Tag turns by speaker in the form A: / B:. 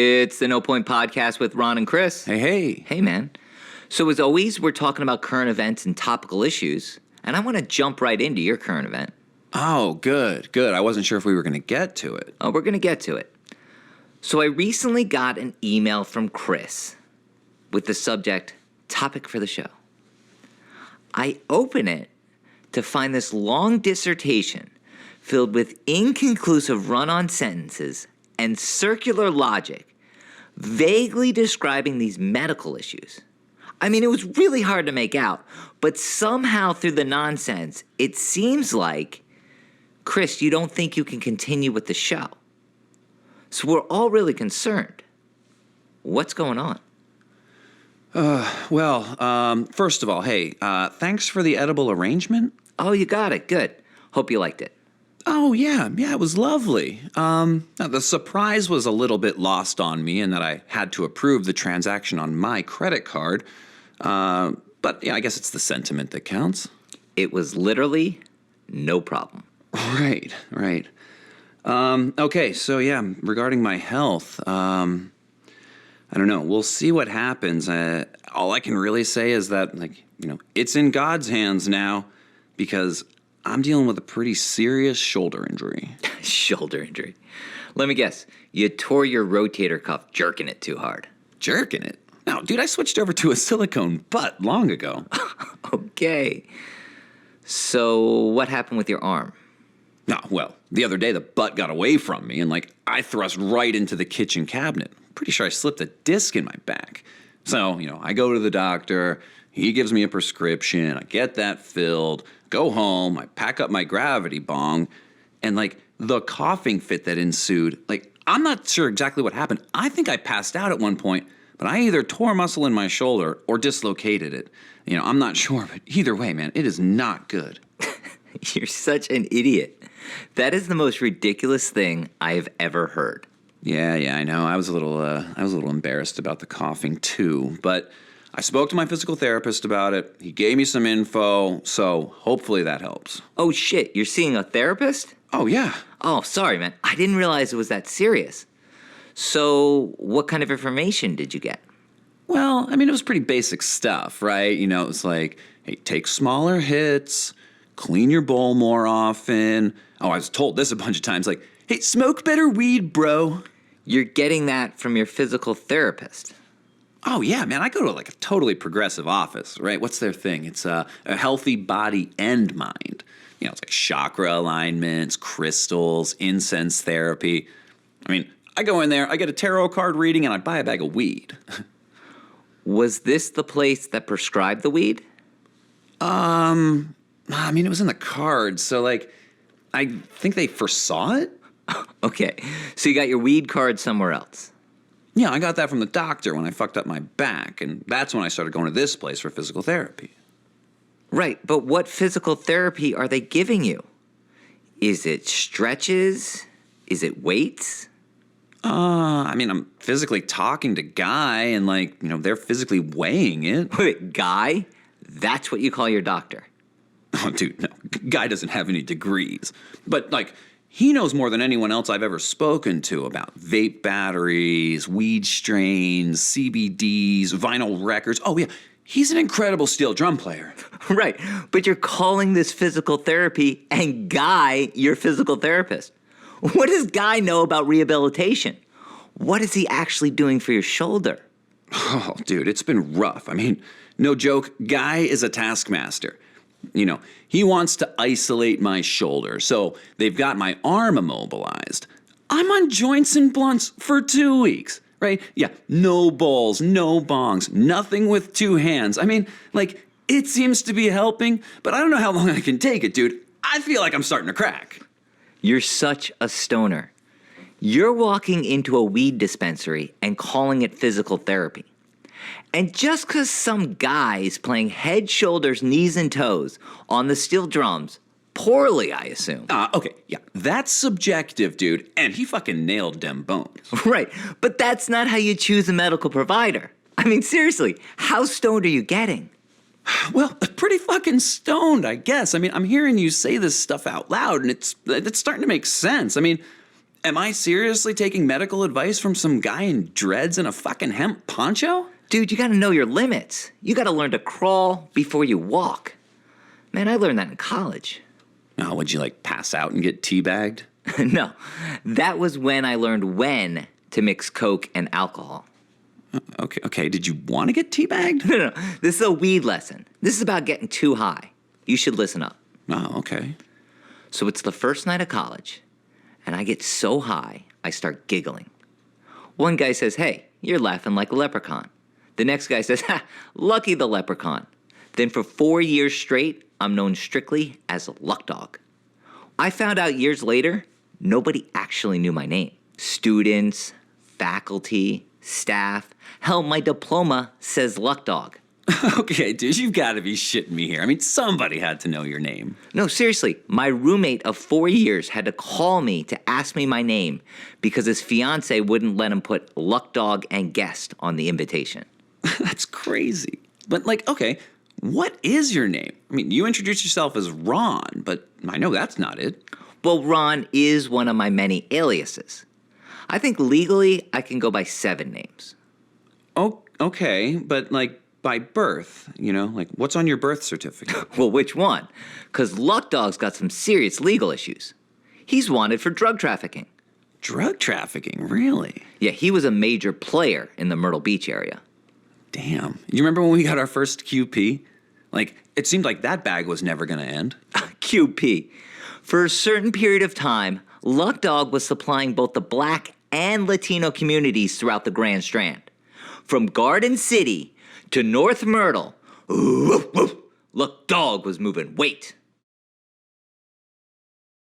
A: It's the NoPoint PODCast with Ron and Chris.
B: Hey.
A: Hey, man. So as always, we're talking about current events and topical issues, and I want to jump right into your current event.
B: Oh, good. I wasn't sure if we were going to get to it.
A: Oh, we're going to get to it. So I recently got an email from Chris with the subject, topic for the show. I open it to find this long dissertation filled with inconclusive run-on sentences and circular logic, vaguely describing these medical issues. I mean, it was really hard to make out, but somehow through the nonsense, it seems like, Chris, you don't think you can continue with the show. So we're all really concerned. What's going on?
B: First of all, hey, thanks for the edible arrangement.
A: Oh, you got it. Good. Hope you liked it.
B: Oh, yeah, it was lovely. Now the surprise was a little bit lost on me in that I had to approve the transaction on my credit card. But yeah, I guess it's the sentiment that counts.
A: It was literally no problem.
B: Right. Okay, so yeah, regarding my health, I don't know. We'll see what happens. All I can really say is that, it's in God's hands now because I'm dealing with a pretty serious shoulder injury.
A: Shoulder injury. Let me guess. You tore your rotator cuff jerking it too hard.
B: Jerking it? No, dude, I switched over to a silicone butt long ago.
A: Okay. So what happened with your arm?
B: No, well, the other day the butt got away from me and I thrust right into the kitchen cabinet. Pretty sure I slipped a disc in my back. So, I go to the doctor, he gives me a prescription, I get that filled, go home, I pack up my gravity bong, and the coughing fit that ensued, I'm not sure exactly what happened. I think I passed out at one point, but I either tore a muscle in my shoulder or dislocated it. I'm not sure, but either way, man, it is not good.
A: You're such an idiot. That is the most ridiculous thing I have ever heard.
B: Yeah, I know. I was a little embarrassed about the coughing too, but I spoke to my physical therapist about it. He gave me some info, so hopefully that helps.
A: Oh shit, you're seeing a therapist?
B: Oh yeah.
A: Oh, sorry, man. I didn't realize it was that serious. So, what kind of information did you get?
B: Well, it was pretty basic stuff, right? It was hey, take smaller hits, clean your bowl more often. Oh, I was told this a bunch of times, hey, smoke better weed, bro.
A: You're getting that from your physical therapist.
B: Oh, yeah, man, I go to a totally progressive office, right? What's their thing? It's a healthy body and mind. It's chakra alignments, crystals, incense therapy. I go in there, I get a tarot card reading, and I buy a bag of weed.
A: Was this the place that prescribed the weed?
B: It was in the cards, so I think they foresaw it.
A: Okay, so you got your weed card somewhere else.
B: Yeah, I got that from the doctor when I fucked up my back, and that's when I started going to this place for physical therapy.
A: Right, but what physical therapy are they giving you? Is it stretches? Is it weights?
B: I'm physically talking to Guy, and they're physically weighing it.
A: Wait, Guy? That's what you call your doctor?
B: Oh, dude, no. Guy doesn't have any degrees. But, he knows more than anyone else I've ever spoken to about vape batteries, weed strains, CBDs, vinyl records. Oh, yeah, he's an incredible steel drum player.
A: Right, but you're calling this physical therapy and Guy your physical therapist. What does Guy know about rehabilitation? What is he actually doing for your shoulder?
B: Oh, dude, it's been rough. No joke, Guy is a taskmaster. He wants to isolate my shoulder, so they've got my arm immobilized. I'm on joints and blunts for 2 weeks, right? Yeah, no bowls, no bongs, nothing with two hands. It seems to be helping, but I don't know how long I can take it, dude. I feel like I'm starting to crack.
A: You're such a stoner. You're walking into a weed dispensary and calling it physical therapy. And just because some guy's playing head, shoulders, knees, and toes on the steel drums, poorly, I assume.
B: Okay, yeah, that's subjective, dude, and he fucking nailed them bones.
A: Right, but that's not how you choose a medical provider. Seriously, how stoned are you getting?
B: Well, pretty fucking stoned, I guess. I'm hearing you say this stuff out loud, and it's starting to make sense. Am I seriously taking medical advice from some guy in dreads and a fucking hemp poncho?
A: Dude, you gotta know your limits. You gotta learn to crawl before you walk. Man, I learned that in college.
B: Oh, would you pass out and get teabagged?
A: No, that was when I learned when to mix Coke and alcohol.
B: Okay. Did you want to get teabagged?
A: No. This is a weed lesson. This is about getting too high. You should listen up.
B: Oh, okay.
A: So it's the first night of college, and I get so high, I start giggling. One guy says, "Hey, you're laughing like a leprechaun." The next guy says, "Ha, lucky the leprechaun." Then for 4 years straight, I'm known strictly as Luck Dog. I found out years later, nobody actually knew my name. Students, faculty, staff, hell, my diploma says Luck Dog.
B: Okay, dude, you've got to be shitting me here. I mean, somebody had to know your name.
A: No, seriously, my roommate of 4 years had to call me to ask me my name because his fiance wouldn't let him put Luck Dog and guest on the invitation.
B: That's crazy. But okay, what is your name? I mean, you introduced yourself as Ron, but I know that's not it.
A: Well, Ron is one of my many aliases. I think legally I can go by 7 names.
B: Oh, okay, but by birth, what's on your birth certificate?
A: Well, which one? Because Luck Dog's got some serious legal issues. He's wanted for drug trafficking.
B: Drug trafficking, really?
A: Yeah, he was a major player in the Myrtle Beach area.
B: Damn. You remember when we got our first QP? It seemed like that bag was never going to end.
A: QP. For a certain period of time, Luck Dog was supplying both the black and Latino communities throughout the Grand Strand. From Garden City to North Myrtle, Luck Dog was moving weight.